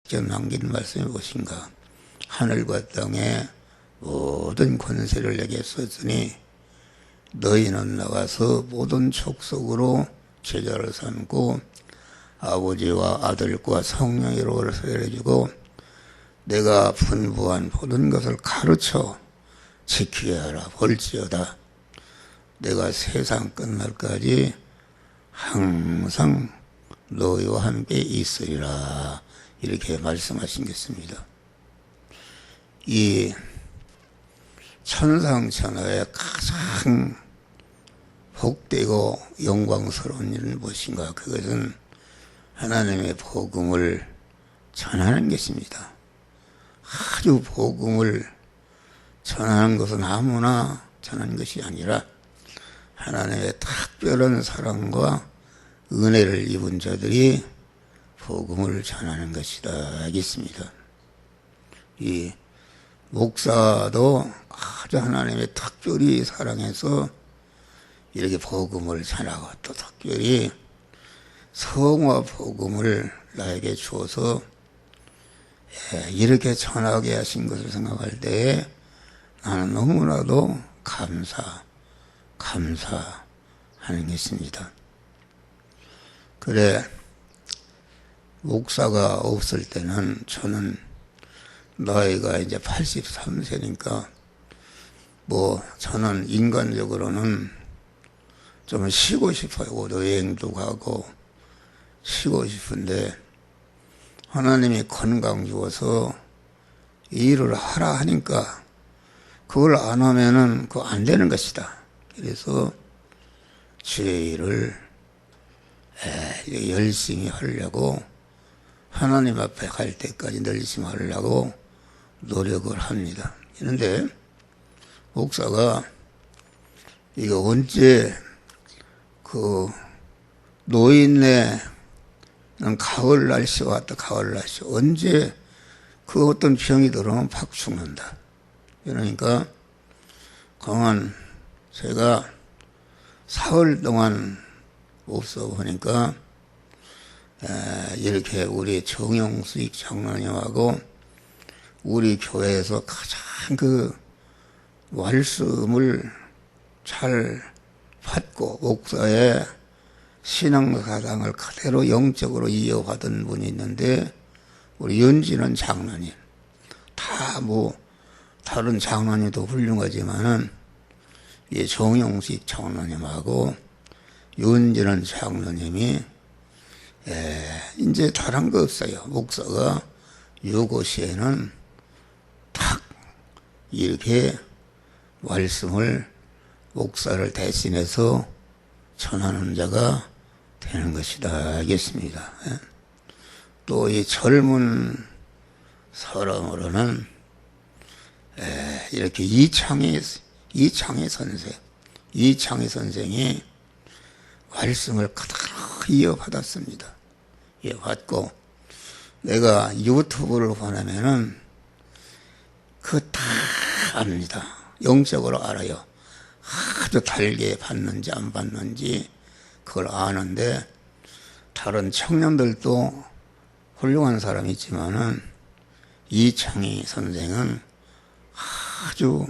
직접 남긴 말씀이 무엇인가? 하늘과 땅에 모든 권세를 내게 썼으니 너희는 나가서 모든 족속으로 제자를 삼고 아버지와 아들과 성령의 이름으로 세례주고 내가 분부한 모든 것을 가르쳐 지키게 하라. 볼지어다 내가 세상 끝날까지 항상 너희와 함께 있으리라. 이렇게 말씀하신 것입니다. 이 천상천하에 가장 복되고 영광스러운 일은 무엇인가? 그것은 하나님의 복음을 전하는 것입니다. 아주 복음을 전하는 것은 아무나 전하는 것이 아니라 하나님의 특별한 사랑과 은혜를 입은 자들이 복음을 전하는 것이다 하겠습니다. 이 목사도 아주 하나님의 특별히 사랑해서 이렇게 복음을 전하고 또 특별히 성화 복음을 나에게 주어서 이렇게 전하게 하신 것을 생각할 때에 나는 너무나도 감사하는 것입니다. 그래 목사가 없을 때는 저는 나이가 이제 83세니까 저는 인간적으로는 좀 쉬고 싶어요. 여행도 가고 쉬고 싶은데 하나님이 건강 주어서 일을 하라 하니까 그걸 안 하면은 그거 안 되는 것이다. 그래서 주의 일을 열심히 하려고 하나님 앞에 갈 때까지 열심히 하려고 노력을 합니다. 그런데 목사가 이게 언제 노인네 가을 날씨가 왔다. 가을 날씨 언제 어떤 병이 들어오면 팍 죽는다. 그러니까 그동안 제가 사흘 동안 없어 보니까 이렇게 우리 정영수익 장로님하고 우리 교회에서 가장 말씀을 잘 받고 목사의 신앙사상을 그대로 영적으로 이어받은 분이 있는데 우리 연진원 장로님 다 다른 장로님도 훌륭하지만은 이 정영식 장로님하고 연진원 장로님이 이제 다른 거 없어요. 목사가 요것에는 탁 이렇게 말씀을 목사를 대신해서 전하는 자가 되는 것이다 하겠습니다. 또 이 젊은 사람으로는 이렇게 이창희 선생이 말씀을 그대로 이어받았습니다. 이어받고 내가 유튜브를 보내면은 그거 다 압니다. 영적으로 알아요. 아주 달게 받는지 안 받는지 그걸 아는데 다른 청년들도 훌륭한 사람이 있지만은 이창희 선생은 아주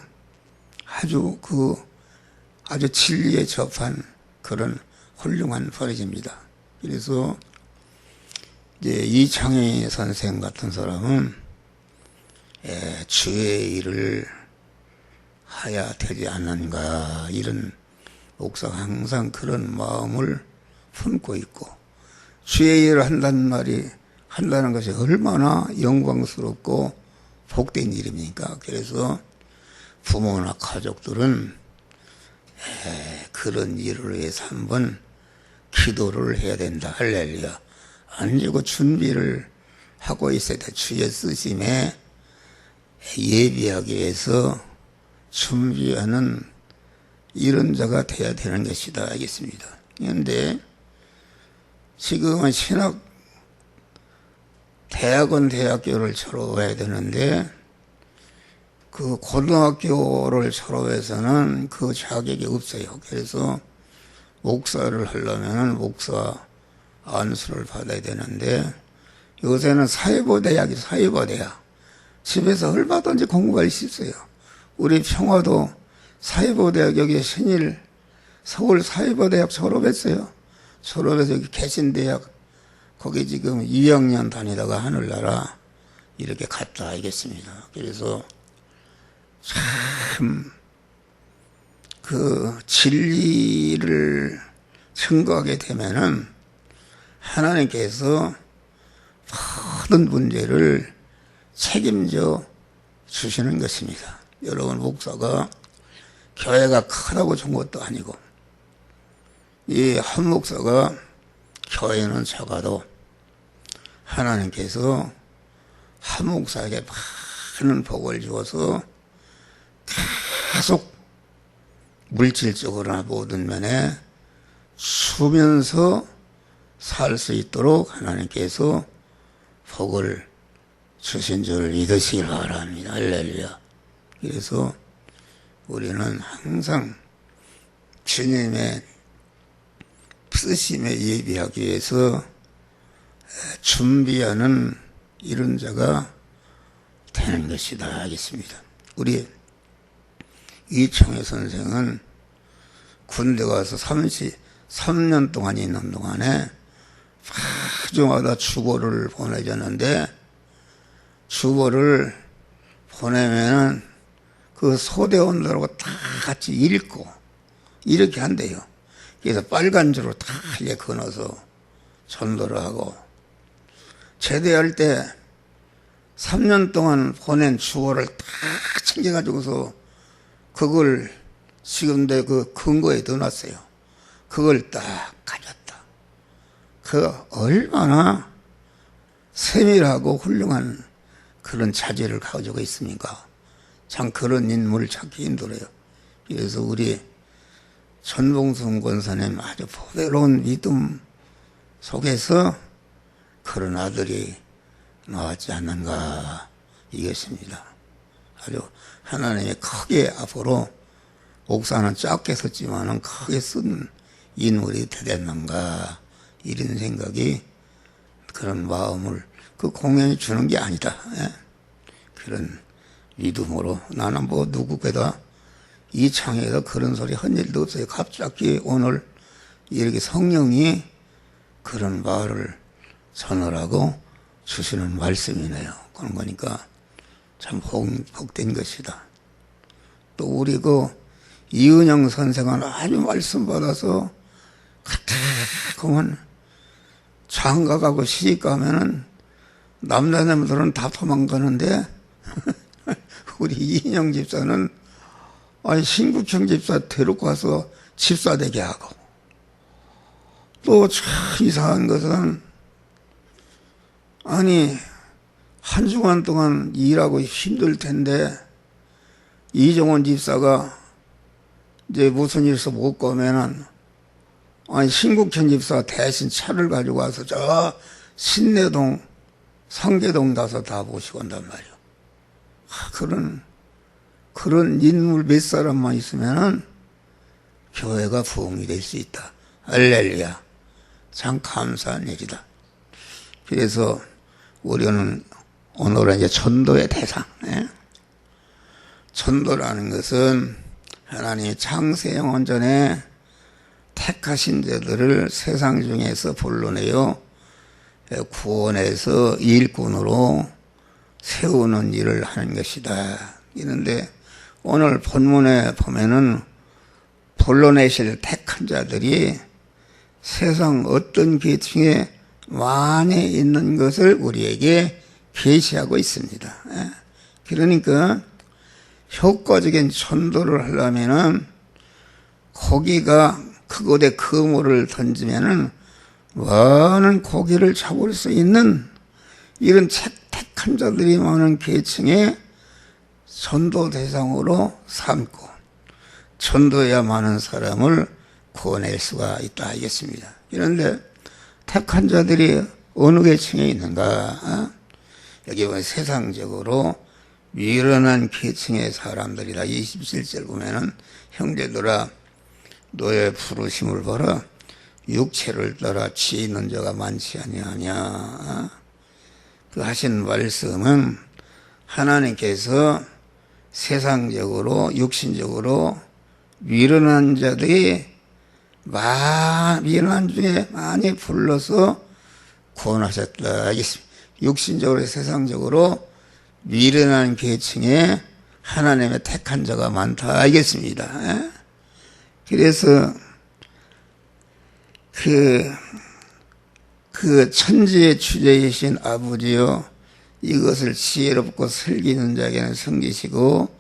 진리에 접한 그런 훌륭한 버릇입니다. 그래서 이제 이창희 선생 같은 사람은 주의 일을 해야 되지 않는가 이런 목사가 항상 그런 마음을 품고 있고 주의 일을 한다는 것이 얼마나 영광스럽고 복된 일입니까? 그래서 부모나 가족들은 그런 일을 위해서 한번 기도를 해야 된다. 할렐루야. 아니고 준비를 하고 있어야 돼. 주의 쓰심에 예비하기 위해서 준비하는 이런 자가 돼야 되는 것이다 알겠습니다. 그런데 지금은 대학교를 졸업해야 되는데 그 고등학교를 졸업해서는 그 자격이 없어요. 그래서 목사를 하려면 목사 안수를 받아야 되는데 요새는 사회보대학이 사회보대학. 집에서 얼마든지 공부할 수 있어요. 우리 평화도 사회보대학 여기 신일 서울 사회보대학 졸업했어요. 졸업해서 여기 개신대학 거기 지금 2학년 다니다가 하늘나라 이렇게 갔다 알겠습니다. 그래서 참 그 진리를 증거하게 되면은 하나님께서 모든 문제를 책임져 주시는 것입니다. 여러분, 목사가 교회가 크다고 준 것도 아니고, 이 한 목사가 교회는 작아도 하나님께서 한 목사에게 많은 복을 주어서 계속 물질적으로나 모든 면에 수면서 살 수 있도록 하나님께서 복을 주신 줄 믿으시기 바랍니다. 할렐루야. 그래서 우리는 항상 주님의 쓰심에 예비하기 위해서 준비하는 이런 자가 되는 것이다 하겠습니다. 우리 이청혜 선생은 군대 가서 33년 동안 있는 동안에 파주마다 주보를 보내줬는데, 주보를 보내면은 그 소대원들하고 다 같이 읽고 이렇게 한대요. 그래서 빨간 줄로 다 이제 끊어서 전도를 하고, 제대할 때 3년 동안 보낸 주보를 다 챙겨가지고서 그걸 지금 내 그 근거에 넣어놨어요. 그걸 딱 가졌다. 그 얼마나 세밀하고 훌륭한 그런 자질을 가지고 있습니까? 참 그런 인물을 찾기 힘들어요. 그래서 우리 전봉순 권사님 아주 보배로운 믿음 속에서 그런 아들이 나왔지 않는가 이것입니다. 아주 하나님이 크게 앞으로 목사는 작게 섰지만은 크게 쓴 인물이 되겠는가 이런 생각이, 그런 마음을 그 공연이 주는 게 아니다. 예? 그런 믿음으로 나는 뭐 누구보다 이 창에서 그런 소리 한 일도 없어요. 갑자기 오늘 이렇게 성령이 그런 말을 전하라고 주시는 말씀이네요. 그런 거니까 참 복된 것이다. 또 우리 그 이은영 선생은 아주 말씀 받아서 그만 장가가고 시집가면은 남자녀들은 다 도망가는데 우리 이인영 집사는 아니 신국형 집사 데리고 와서 집사 되게 하고, 또 참 이상한 것은 아니 한 주간 동안 일하고 힘들 텐데 이정원 집사가 이제 무슨 일서 못 가면은 아니 신국현 집사 대신 차를 가지고 와서 저 신내동 상계동 가서 다 모시고 온단 말이에요. 그런 인물 몇 사람만 있으면은 교회가 부흥이 될 수 있다. 할렐루야. 참 감사한 일이다. 그래서 우리는 오늘은 이제 전도의 대상. 예? 전도라는 것은 하나님이 창세 영원 전에 택하신 자들을 세상 중에서 불러내어 구원해서 일꾼으로 세우는 일을 하는 것이다. 이런데 오늘 본문에 보면은 불러내실 택한 자들이 세상 어떤 계층에 많이 있는 것을 우리에게 계시하고 있습니다. 그러니까 효과적인 전도를 하려면은 고기가 그곳에 그물을 던지면은 많은 고기를 잡을 수 있는 이런 택한 자들이 많은 계층의 전도 대상으로 삼고 전도해야 많은 사람을 구원할 수가 있다 하겠습니다. 그런데 택한 자들이 어느 계층에 있는가? 여기 보면 세상적으로 미련한 계층의 사람들이다. 27절 보면은 형제들아 너의 부르심을 보라. 육체를 따라 지 있는 자가 많지 아니하냐. 그 하신 말씀은 하나님께서 세상적으로 육신적으로 미련한 자들이 미련한 중에 많이 불러서 구원하셨다 하겠습니다. 육신적으로 세상적으로 미련한 계층에 하나님의 택한 자가 많다 알겠습니다. 그래서 그 천지의 주제이신 아버지여 이것을 지혜롭고 슬기는 자에게는 섬기시고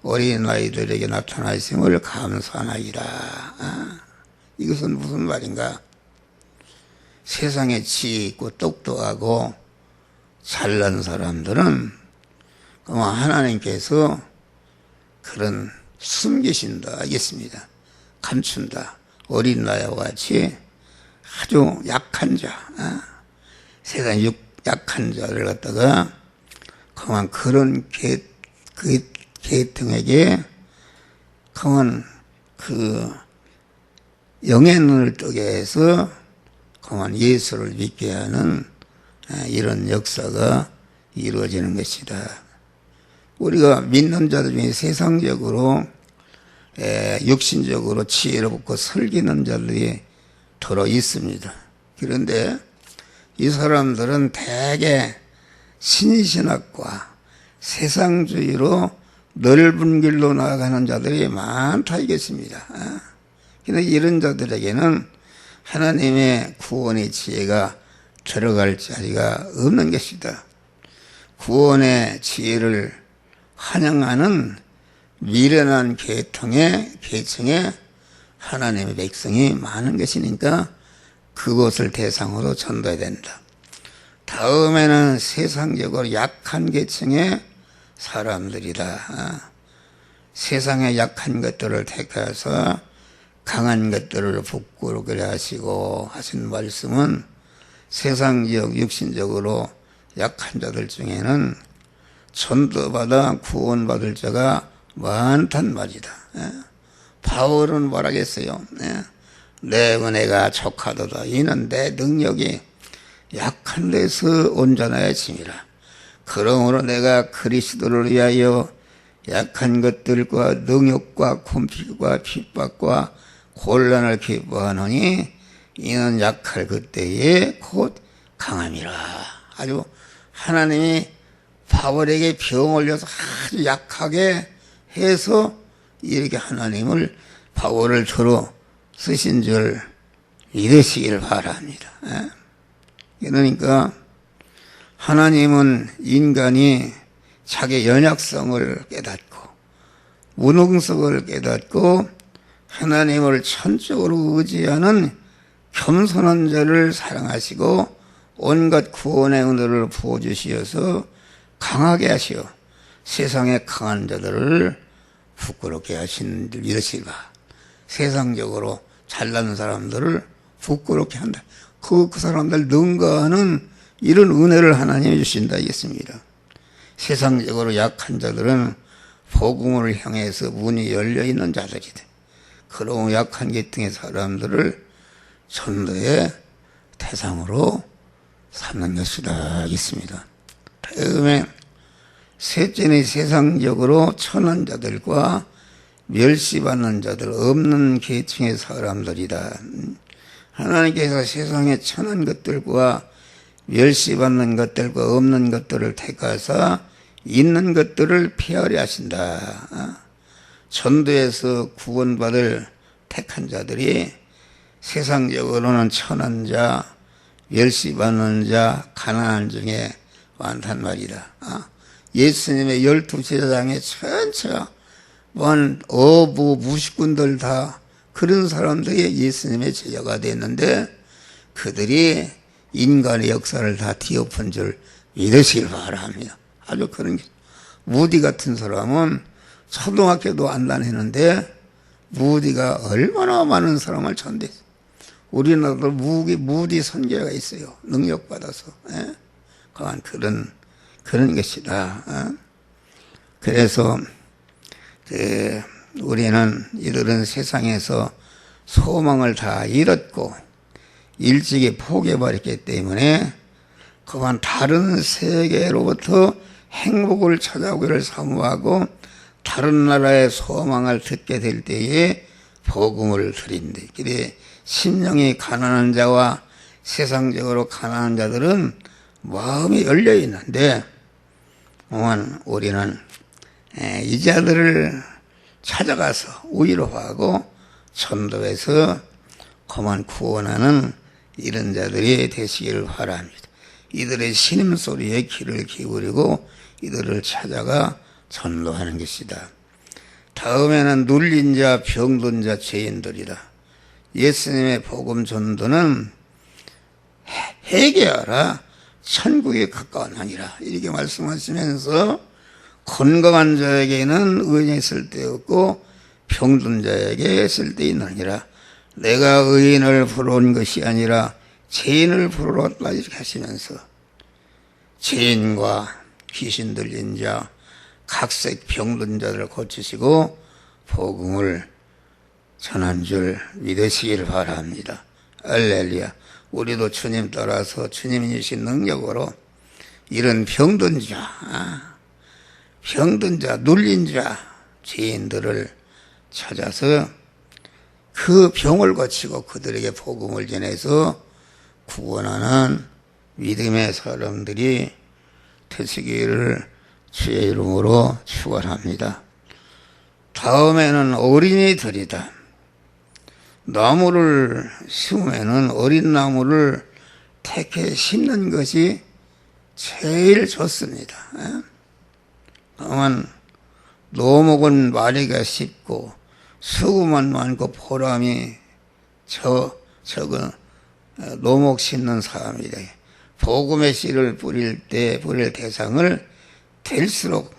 어린 아이들에게 나타나심을 감사하나이다. 이것은 무슨 말인가? 세상에 지혜 있고 똑똑하고 잘난 사람들은 하나님께서 그런 숨기신다 알겠습니다. 감춘다. 어린 나이와 같이 아주 약한 자, 세상에 약한 자를 갖다가 그런 계통에게 그 영의 눈을 뜨게 해서 예수를 믿게 하는 이런 역사가 이루어지는 것이다. 우리가 믿는 자들 중에 세상적으로 육신적으로 지혜롭고 슬기는 자들이 들어 있습니다. 그런데 이 사람들은 대개 신신학과 세상주의로 넓은 길로 나아가는 자들이 많다 이겠습니다. 그런데 이런 자들에게는 하나님의 구원의 지혜가 들어갈 자리가 없는 것이다. 구원의 지혜를 환영하는 미련한 계층에 하나님의 백성이 많은 것이니까 그것을 대상으로 전도해야 된다. 다음에는 세상적으로 약한 계층의 사람들이다. 세상의 약한 것들을 택해서 강한 것들을 부끄럽게 하시고 하신 말씀은 세상적 육신적으로 약한 자들 중에는 전도받아 구원받을 자가 많단 말이다. 바울은 뭐라겠어요? 내 은혜가 족하도다. 이는 내 능력이 약한 데서 온전하여짐이라. 그러므로 내가 그리스도를 위하여 약한 것들과 능욕과 곤핍과 핍박과 곤란을 기뻐하노니 이는 약할 그때에 곧 강함이라. 아주 하나님이 바울에게 병 올려서 아주 약하게 해서 이렇게 바울을 주로 쓰신 줄 믿으시길 바랍니다. 그러니까 하나님은 인간이 자기 연약성을 깨닫고 무능성을 깨닫고 하나님을 천적으로 의지하는 겸손한 자를 사랑하시고 온갖 구원의 은혜를 부어주시어서 강하게 하시어 세상에 강한 자들을 부끄럽게 하신 줄 믿으시기 바랍니다. 세상적으로 잘난 사람들을 부끄럽게 한다. 그 사람들 능가하는 이런 은혜를 하나님이 주신다 이겠습니다. 세상적으로 약한 자들은 복음을 향해서 문이 열려있는 자들이다. 그런 약한 계층의 사람들을 전도의 대상으로 삼는 것이다 있습니다. 다음에 셋째는 세상적으로 천한 자들과 멸시받는 자들 없는 계층의 사람들이다. 하나님께서 세상에 천한 것들과 멸시받는 것들과 없는 것들을 택하사 있는 것들을 폐하려 하신다. 전도에서 구원받을 택한 자들이 세상적으로는 천한 자, 멸시받는 자, 가난한 중에 많단 말이다. 예수님의 12제자장에 전체가 어부, 무식군들 다 그런 사람들이 예수님의 제자가 됐는데 그들이 인간의 역사를 다 뒤엎은 줄 믿으시길 바랍니다. 아주 그런 게 무디 같은 사람은 초등학교도 안 다니는데 무디가 얼마나 많은 사람을 전도했어요. 우리나라도 무디 선교가 있어요. 능력받아서. 그런 것이다. 그래서 우리는 이들은 세상에서 소망을 다 잃었고 일찍이 포기해버렸기 때문에 그만 다른 세계로부터 행복을 찾아오기를 사모하고 다른 나라의 소망을 듣게 될 때에 복음을 드린대. 그래 심령이 가난한 자와 세상적으로 가난한 자들은 마음이 열려 있는데 우리는 이 자들을 찾아가서 위로하고 전도해서 그만 구원하는 이런 자들이 되시기를 바랍니다. 이들의 신음소리에 귀를 기울이고 이들을 찾아가 전도하는 것이다. 다음에는 눌린 자, 병든 자, 죄인들이다. 예수님의 복음 전도는 회개하라 천국에 가까워하니라 이렇게 말씀하시면서 건강한 자에게는 의인이 쓸데없고 병든 자에게 쓸데있느니라. 내가 의인을 부르는 것이 아니라 죄인을 부르러 왔다 이렇게 하시면서 죄인과 귀신 들린 자, 각색 병든 자들을 고치시고 복음을 전한 줄 믿으시기를 바랍니다. 할렐루야. 우리도 주님 따라서 주님이 주신 능력으로 이런 병든 자, 눌린 자, 죄인들을 찾아서 그 병을 고치고 그들에게 복음을 전해서 구원하는 믿음의 사람들이 되시기를 주의 이름으로 축원합니다. 다음에는 어린이들이다. 나무를 심으면은 어린 나무를 택해 심는 것이 제일 좋습니다. 다만 노목은 마리가 쉽고 수고만 많고 보람이 적은 노목 심는 사람이다. 복음의 씨를 뿌릴 대상을 될수록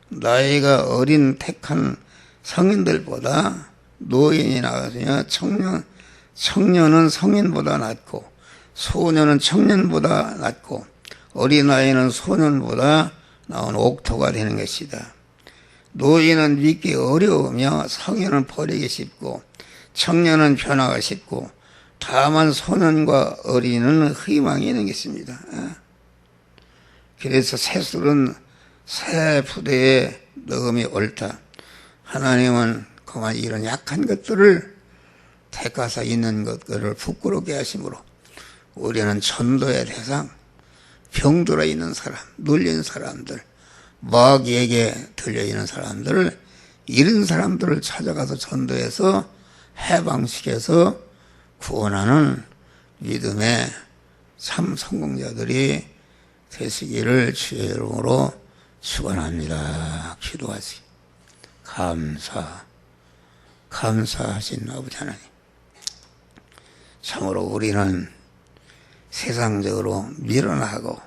나이가 어린 택한 성인들보다 노인이 나으며 청년은 성인보다 낫고 소년은 청년보다 낫고 어린아이는 소년보다 나은 옥토가 되는 것이다. 노인은 믿기 어려우며 성인은 버리기 쉽고 청년은 변화가 쉽고 다만 소년과 어린이는 희망이 있는 것입니다. 그래서 새술은 새 부대에 넣음이 옳다. 하나님은 그만 이런 약한 것들을 택하사 있는 것들을 부끄럽게 하심으로 우리는 전도의 대상, 병들어 있는 사람, 눌린 사람들, 마귀에게 들려있는 사람들을 이런 사람들을 찾아가서 전도해서 해방시켜서 구원하는 믿음의 참 성공자들이 되시기를 주의 이름으로 축원합니다. 기도하시. 감사하신 아버지 하나님. 참으로 우리는 세상적으로 밀어나고